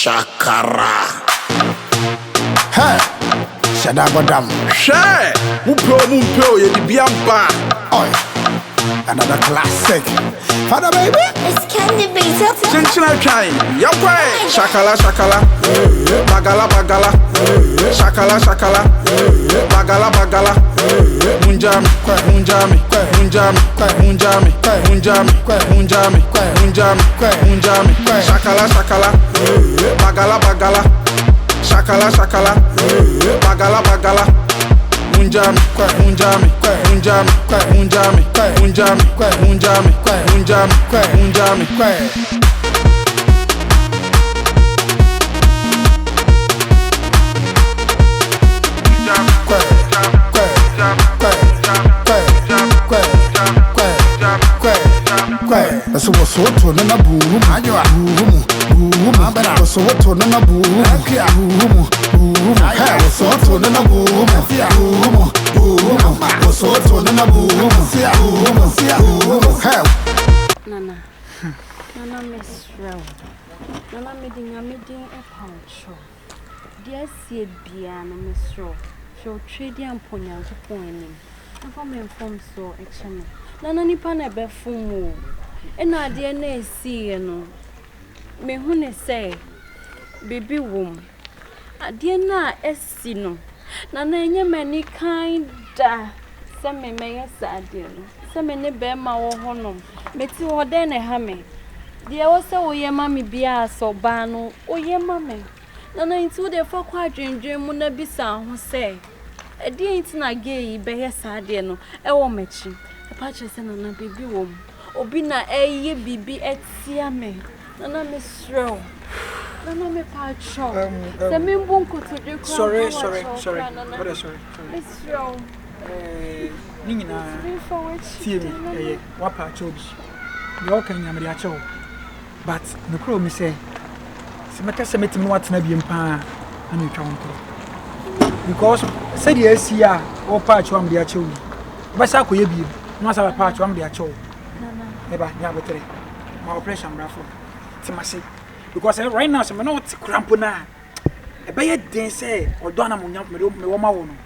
Shakara. Hey, Shadagodam. Share. Mumpo, ye di biamba. Oi, another classic. Father baby. It's candy beats. Chinchina chai. Yakwe. Shakala. Bagala. Shakala. Bagala. Munjami. Shakala. Bagala. Shakala. Bagala. Munjami. So what's what to na boom? So what to na boom? So to na boom. So to na boom. Nana Miss Row. Nana meeting a pouch. Dear see Biana Miss Row. Show trading and ponya to pointing. And from inform so action. Nana Nipana befumo. And I dear nay see no. Me hune say, baby womb. I dear na esino. Nana any many kind da. Some may a sad dear. Some many bear my honum. Betty or then a hammy. Dear was so ye mammy be so bano, or ye mammy. Nana into the for quadrant dream when there be sound who say. A dear it's not gay, be a sad dear no, a woman. A patches and a baby womb. Obina ye bibi et siame. Nana Miss Row. Nana me pacho. The mimbunko to the Sorry. Miss Row. Nina, team, what patchobi. You all can yamriacho. But the crow me say, Samaka Semitim what's nabi in pa and you count. Because said yes, ya, or patch one the acho. Basako ye be, must have a patch one the acho. Never, never. My operation raffle. Timasi. Because right now, some not crampona. A bay didn't say, or Donna Munyam, me woman.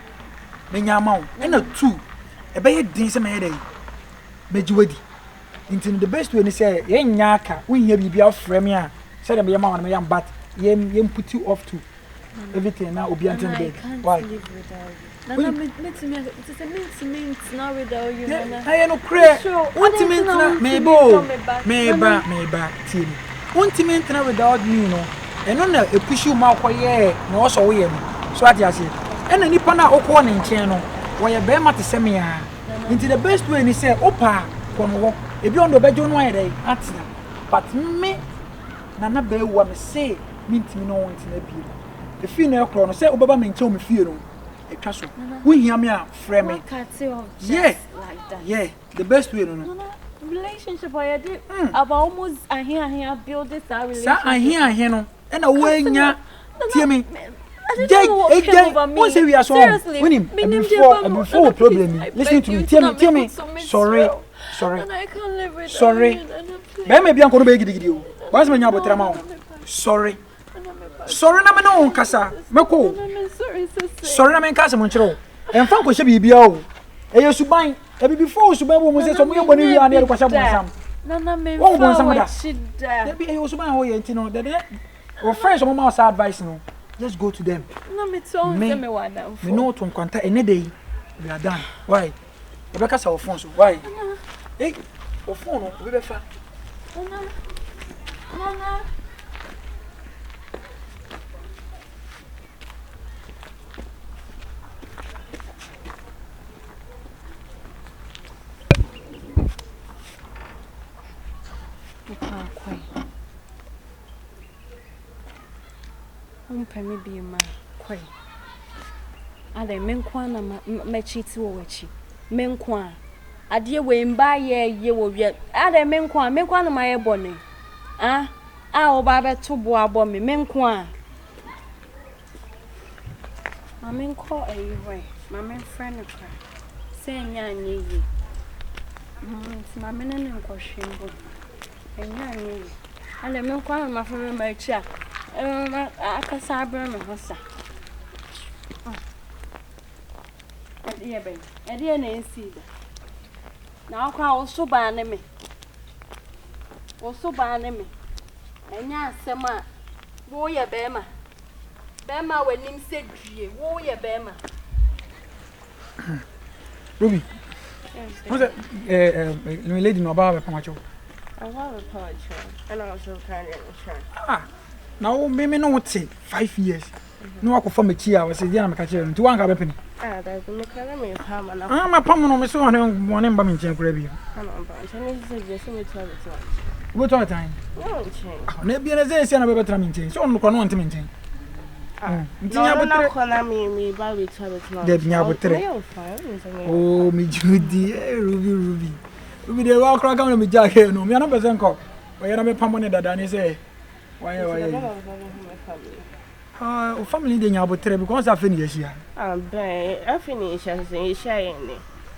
Menyamau, and a two. A bay didn't say, Mayday. Mejuedi. Into the best way, they say, Yen Yaka, we here be off Fremia. Said I'm a young but yem put you off to everything now will be until the day. Why? Nana meet me now without you. I am no cray. Want to maintain Mayba, Tim. Want to maintain without me, no. And on a push you mouth, no, also we so I just say, and a Nipana Okon in channel, why a bear mat is semia. Into the best way, and he said, Opa, come if you on the bedroom, why they answer. But me, Nana Bear, what me say, means me no one in the beer. The female chrono say, Obama maintain me fear. A castle. We hear me out, frame. Yeah, like that. Yeah, the best way. No. Relationship I did. I've almost I hear build this relationship. I hear no. And away nya. Tell me. Once we are so winning before problem. Listen to me. Tell me. Sorry. And I can't live with sorry. Maybe I'm going to beg you. What's my name? Sorry. Sorry, na me no kasa. Meko. Sorry na me kasa mo nchiro. Emfa ko hye bibia o. Eye suban, e bi before suban bo mo se so mo yebo ni wi an e kwasha bo nsam. Na me wo bo nsam da. E bi eye suban ho ye ntino. De o friends mo ma say advice no. Just go to them. Na me to on say me wa na. Me no to nkwanta ene dey. We are done. Why? E be kasa o phone so. Why? Eh, o phone no, we be fa. Nana. Me be ma kwai ade menkwa na ma chiti wo wachi menkwa ade we mba ye wo wi ade menkwa na ma ye bone o ba be to bo abo me menkwa ma menkwa ayi ma men friend kwa se nya anya yi ma men ne nkwa hwembo enya anya yi ade menkwa ma fa me ma chi Akasabre me hosa. Ade ebe. Ade na ensi. Na akwa oso ba na me. Oso ba na me. Enya asem a wo ye bema. Bema wanim se due. Wo ye bema. Rubby. What's that? Lady no about Pamacho. I have a poetry, and also kind of insurance. Ah, now maybe no what say 5 years. No, I could form a chair. I said, yeah, I'm catching to one happen. Ah, there's no academy of Ham and I'm a palm on so on one embalm in Champion. I'm on bunch. I need to suggest me to have it once. What all time? No change. Maybe as I say, I'm a better maintain. So I'm going to maintain. No, no, call me by which I was not. There be now but three. Oh, me Judy, Ruby. Ruby, they walk around with Jack here. No, me no person call. Why you not pamone that Danny say? Why? Family dey nyabo three because I finish here. I finish as in sharing.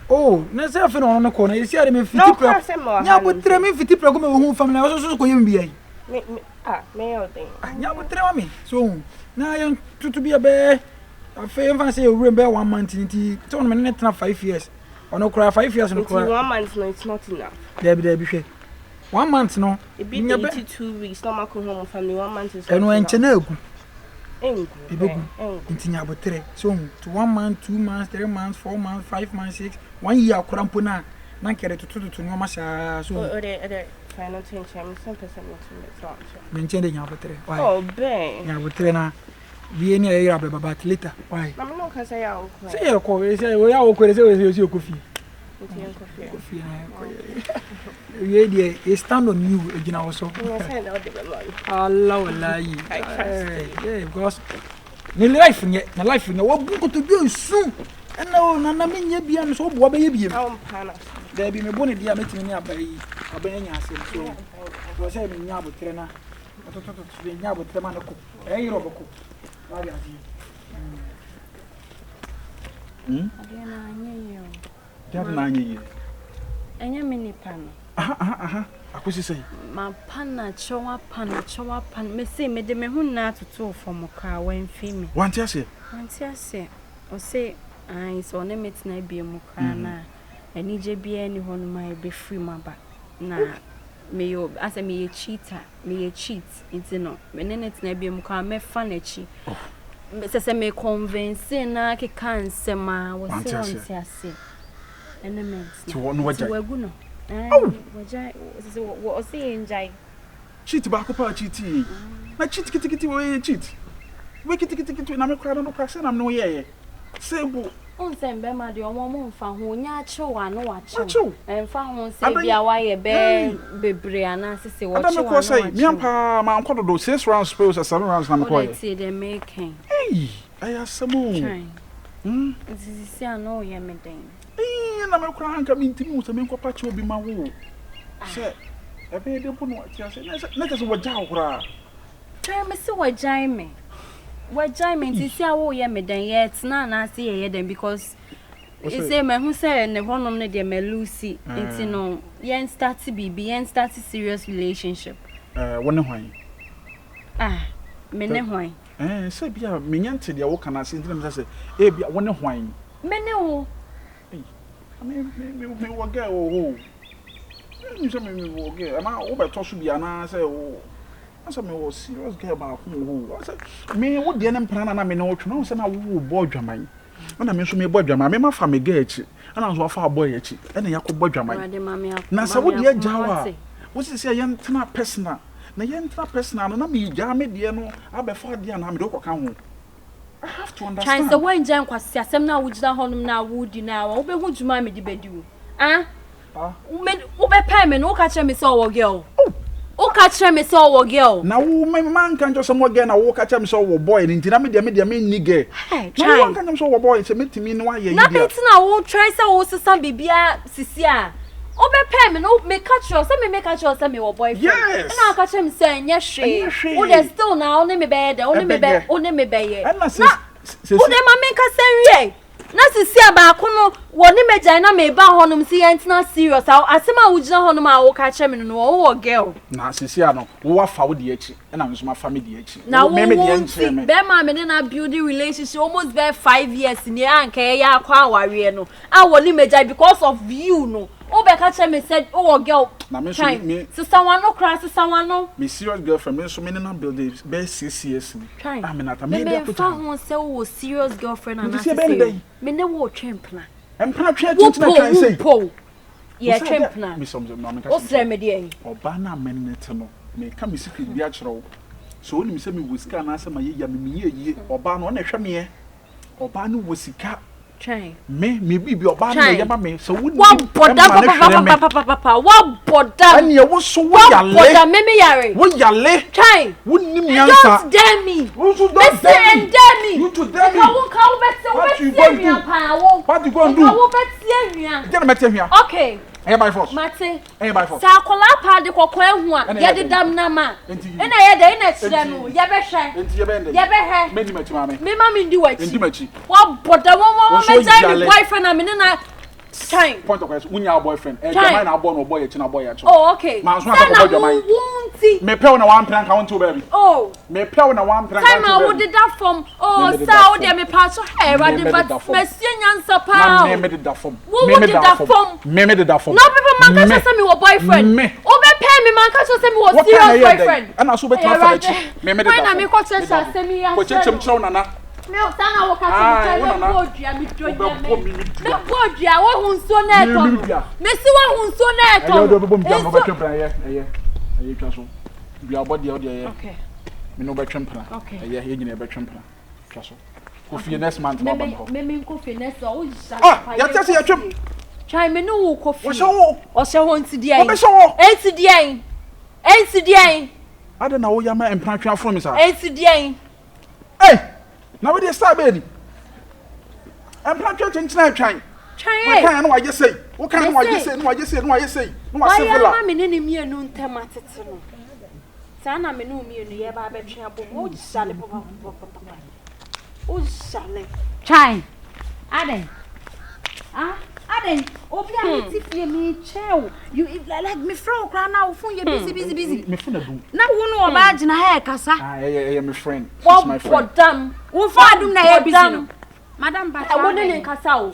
Oh, na say I finish on the corner. You see, I me 50 pre. Nyabo three me 50 pre go me who family. I so go yim bia. Me o thing. Nyabo three me. So, na you to be a bear. I feel say you remember 1 month nti. So on me net na 5 years. Ono cry 5 years no cry. 1 month no, it's not enough. There be hwe. 1 month no. It be 82 weeks. No matter home family 1 month is. Eno enche na egu. Engu. Nti nya botre. So to 1 month, 2 months, 3 months, 4 months, 5 months, 6, 1 year akrampo na kere to no ma sha so. Ode final change am some person not to Me nche de nya botre. Why? Oh, be. Nya botre na bi ni e rabe baba later. Why? Na me no ka say ya o ko. Say e ko, say we ya o ko say we see kofi. Kofi na ko. We dey e stand on you egina wo so. Allah wallahi. Yeah, because ni life nye, na life nye wo bu ko to bi osu. Na me nya bia no so bo ba ye bia. There be me boni dia metimi ni abai nya asem so. Wo say me nya abotre na. To be nya abotre ma na ko. E yiro boko. Wa ga ji. Ade na anye yo. That na anye. Enye me nipa no. Akosi say. Ma pana chowa pan. Me say me de me hu na toto from ka wan fi me. Wanti ase. O say ai so ne metina bia mu ka na. Ani je bia ni hono ma be free ma ba. Na me yo asa me ye cheater, me ye cheat. It's no. Me ne netina bia mu ka me fa na chi. Se me convince na ke kan se ma wo se wanti ase. Elements. To one waja. Wagu no. Waja wo say enjai. Cheat ba ko pa cheat. Na cheat kiti we cheat. We kiti na me kra no kra se na no ye. Sebo. On se mbe ma de omo mo mfa ho nya chewa no wa chew. Emfa ho se bia wa ye be bebre ana sese wo chewa. Adam ko say mi ampa ma nkodo do 6 rounds spells 7 rounds na me ko ye. What they making? Hey, ayasamo. This is no ye me den. Na me kra anka mi ntimi wo se me nkopa che obi ma wo. Se e be de pono ati ase na just wo ja wo kra. Try me se wo jai me. Wajai me nti sia wo ye me den ye tna na ase ye den because it's say me hu say ne honom ne de me Lucy nti no yen start bibi yen start serious relationship wone hwan me ne hwan say bia me nyante de wo kana se nti na say e bia wone hwan me ne wo me wo ga o me so me wo ga ama wo be to so bia na say wo asa me was serious girl ba ho asa me wo de na mpana na me na otwe na say na wo bo dwaman na me so me bo dwaman me ma fa me ga echi na so fa boy echi na ya ko bo dwaman na say wo de agyawa wo say yen tena personal na yen tena personal na me gya me de no abefa de na me do koka ho I have to understand. Try the way njan kwasi asem na wo gida honum na wo di na wo be hu dwuma me di bedi wo wo be pay me no ka kire me say wo girl o ka kire me say wo girl na wo man kan jo some girl na wo ka kire me say wo boy nti na me de me ni girl na wo kan jo say wo boy say metimi no aye yi na beti na wo try say wo sesa bibia sisi a o be pay me no me ka kire say me ka kire say me wo boyfriend na ka kire me say nya hwe wo dey still na o ne me be there o ne me be ye na wo dey ma me ka say wie na sisi abaako no woni meja na me ba honum si yentina serious asema wo gina honum a wo ka che me no wo girl na sisi ano wo afa wo de echi na nso ma fa me de echi me de enche me be ma me na building relationship almost be 5 years ni anka ya akwa aware no a woni meja because of you no o be ka che me said wo girl na me so me sister one no cry sister one no me serious girlfriend me so me na building be 6 years ni I mean that me dey put on say wo serious girlfriend and say me ne wo twempna empna twa tintina kan say po ye twempna me some no me ka o sre me dey oba na menete no me ka me secret bi a kyerɛw so oni me say me wosika na asema ye ya me ye oba no na hwɛ me oba no wosika try me bibi oba na ye ma me so woni wa boda papa wa boda ani wo so wo yale boda me yare wo yale try wonni nyansa don't dare me wo so don't dare me you to dare me ka wo bet me apa wo what you going to do wo bet me je na mete hia okay by force mate by force sa kola pa de kokko ehu a ye de dam na ma ena ye de ina kire no ye be hwe enti ye be ende ye be he me di machi mame me ma me ndi wachi ndi machi wa boda wo me tell me boyfriend na me na time point of question unya boyfriend jamai na abo no boy e china boy ya cho oh okay ma so aka boy jamai me pew na one prank want to baby oh me pew na one prank time I would that from oh sa wo de me pa so hey ready but me sie nyansa pa me did that form me did that form me did that form no people man ka say me wo boyfriend o be pay me man ka say me wo serious boyfriend and so be transfer me did that when na me ko say me ya ko chechem chro nana me o sana wo ka say me bodua me bodua wo hu nso na eto me si wo hu nso na eto e do bom jam ba twempra ye twa so bia body o de ye okay me no ba twempra ye nyina ba twempra twa so ko fie next month ba ba me ko fie next o jisa ya tse ya twem chai me no wo ko fie o se ho ntidi ai o be se wo ntidi ai ade na wo ya ma empra twa from me sa ntidi ai na we dey start baby empra twa chenchina twan twan kan na wa je sei wo kan na wa je sei no wa je sei no wa sevela ma me ne ne mienu ntema tete no sa na me no mienu ye ba be twa bom o jale papa o jale twan aden aden obi a me tifie me chew you like me friend kra na wo fun ye busy me fun adu na wo no oba agina ha kasa yeah my friend she's my friend dam wo fa adum na ye busy no madam ba wo ne nkasa o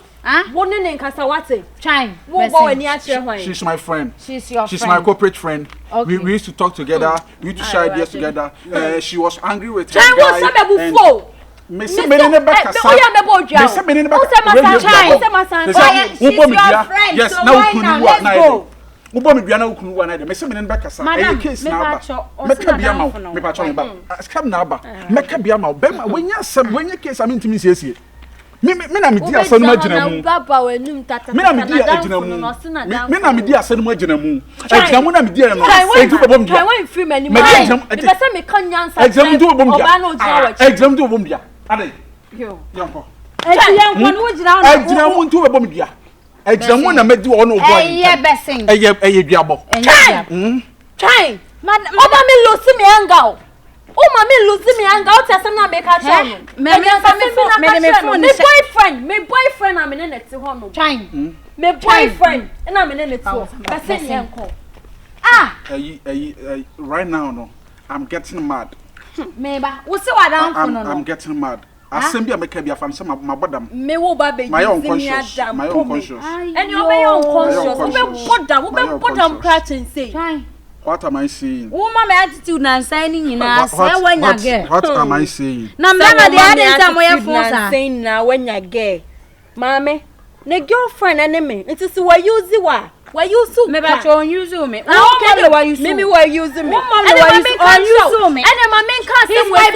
wo ne nkasa wate twan wo go ani a kire hwan she's my friend she's your she's friend my corporate friend okay. we used to talk together we used to share ideas together she was angry with her guy wo sabe bufo me se me ne be kasa o ya me bo dua me se me ne be yes now ukunu wa na ide ubo me dua na ukunu wa na ide me se me ne be kasa e case na aba me ka bia ma me pa cho me ba scam na aba me ka bia ma be ma wenya sem wenya case am ntimi siesie me na me di asanu magina mu me na me di agina mu me na me di asanu magina mu agina mu na me di no e tu bobom dia why free many me be say me kan nyansa exam tu bobom dia oba no dia wa exam tu bobom dia ade yo yanko yanko no gina ona agina mu tu bobom dia agina mu na me di ono boy eye besin eye duabo try oba me lo si me anga o ma me lose me anga o tell some na make a show me boyfriend am in net ho no trying me boyfriend and am in net ho person yanko right now no I'm getting mad meba wo se wadan fo no I'm getting mad asem bia make bia fam se mabodam me wo ba be my own conscious and you be unconscious wo be bodam cratching say what am I saying? Woman my attitude na say ni nyina say wanya girl. What am I saying? Na mama dey add some way for sa. Saying na wanya girl. Mama, ne girlfriend enemy. It is we use wa. We use me ba cho use me. Okay, we use me. We use me. And my use me. And my main cast is my